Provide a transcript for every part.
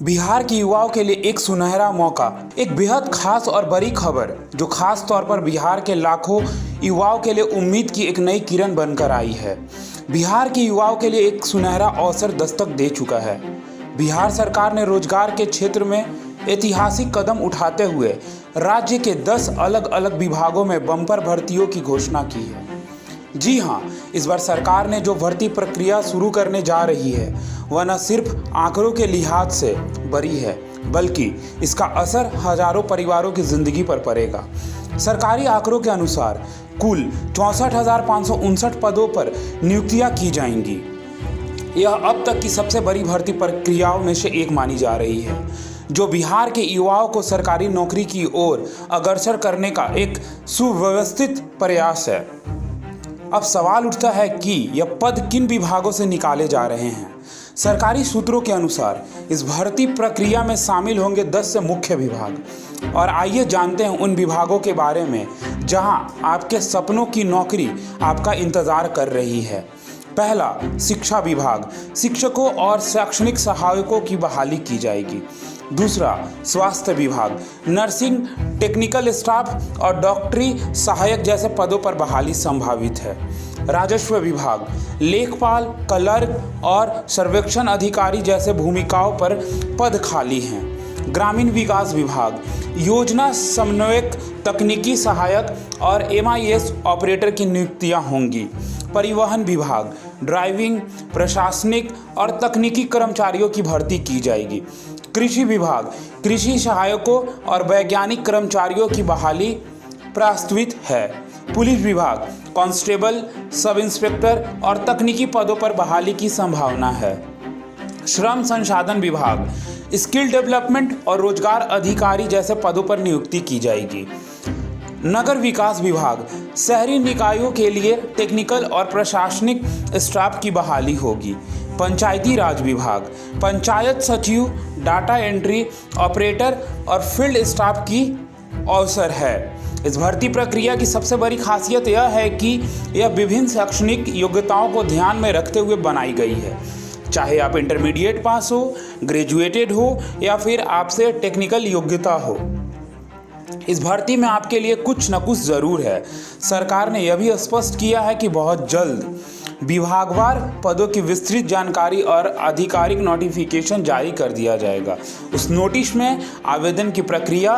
बिहार के युवाओं के लिए एक सुनहरा मौका, एक बेहद खास और बड़ी खबर जो खास तौर पर बिहार के लाखों युवाओं के लिए उम्मीद की एक नई किरण बनकर आई है। बिहार के युवाओं के लिए एक सुनहरा अवसर दस्तक दे चुका है। बिहार सरकार ने रोजगार के क्षेत्र में ऐतिहासिक कदम उठाते हुए राज्य के 10 अलग अलग विभागों में बम्पर भर्तियों की घोषणा की है। जी हाँ, इस बार सरकार ने जो भर्ती प्रक्रिया शुरू करने जा रही है वह न सिर्फ आंकड़ों के लिहाज से बड़ी है, बल्कि इसका असर हजारों परिवारों की जिंदगी पर पड़ेगा। सरकारी आंकड़ों के अनुसार कुल 64,559 पदों पर नियुक्तियां की जाएंगी। यह अब तक की सबसे बड़ी भर्ती प्रक्रियाओं में से एक मानी जा रही है, जो बिहार के युवाओं को सरकारी नौकरी की ओर अग्रसर करने का एक सुव्यवस्थित प्रयास है। अब सवाल उठता है कि यह पद किन विभागों से निकाले जा रहे हैं। सरकारी सूत्रों के अनुसार इस भर्ती प्रक्रिया में शामिल होंगे 10 से मुख्य विभाग। और आइए जानते हैं उन विभागों के बारे में जहां आपके सपनों की नौकरी आपका इंतजार कर रही है। पहला, शिक्षा विभाग। शिक्षकों और शैक्षणिक सहायकों की बहाली की जाएगी। दूसरा, स्वास्थ्य विभाग। नर्सिंग, टेक्निकल स्टाफ और डॉक्टरी सहायक जैसे पदों पर बहाली संभावित है। राजस्व विभाग। लेखपाल, क्लर्क और सर्वेक्षण अधिकारी जैसे भूमिकाओं पर पद खाली हैं। ग्रामीण विकास विभाग। योजना समन्वयक, तकनीकी सहायक और MIS ऑपरेटर की नियुक्तियां होंगी। परिवहन विभाग। ड्राइविंग, प्रशासनिक और तकनीकी कर्मचारियों की भर्ती की जाएगी। कृषि विभाग। कृषि सहायकों और वैज्ञानिक कर्मचारियों की बहाली प्रस्तावित है। पुलिस विभाग। कांस्टेबल, सब इंस्पेक्टर और तकनीकी पदों पर बहाली की संभावना है। श्रम संसाधन विभाग। स्किल डेवलपमेंट और रोजगार अधिकारी जैसे पदों पर नियुक्ति की जाएगी। नगर विकास विभाग। शहरी निकायों के लिए टेक्निकल और प्रशासनिक स्टाफ की बहाली होगी। पंचायती राज विभाग। पंचायत सचिव, डाटा एंट्री ऑपरेटर और फील्ड स्टाफ की अवसर है। इस भर्ती प्रक्रिया की सबसे बड़ी खासियत यह है कि यह विभिन्न शैक्षणिक योग्यताओं को ध्यान में रखते हुए बनाई गई है। चाहे आप इंटरमीडिएट पास हो, ग्रेजुएटेड हो या फिर आपसे टेक्निकल योग्यता हो, इस भर्ती में आपके लिए कुछ न कुछ जरूर है। सरकार ने यह भी स्पष्ट किया है कि बहुत जल्द विभागवार पदों की विस्तृत जानकारी और आधिकारिक नोटिफिकेशन जारी कर दिया जाएगा। उस नोटिस में आवेदन की प्रक्रिया,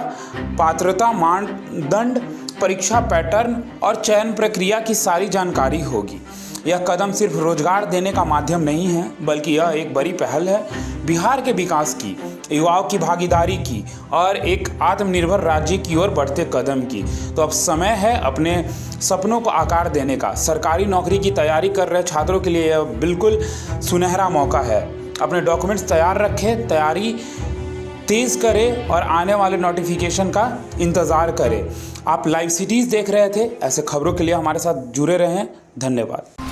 पात्रता मानदंड, परीक्षा पैटर्न और चयन प्रक्रिया की सारी जानकारी होगी। यह कदम सिर्फ रोजगार देने का माध्यम नहीं है, बल्कि यह एक बड़ी पहल है बिहार के विकास की, युवाओं की भागीदारी की और एक आत्मनिर्भर राज्य की ओर बढ़ते कदम की। तो अब समय है अपने सपनों को आकार देने का। सरकारी नौकरी की तैयारी कर रहे छात्रों के लिए यह बिल्कुल सुनहरा मौका है। अपने डॉक्यूमेंट्स तैयार रखें, तैयारी तेज़ करें और आने वाले नोटिफिकेशन का इंतज़ार करें। आप लाइव सिटीज़ देख रहे थे। ऐसे खबरों के लिए हमारे साथ जुड़े रहें। धन्यवाद।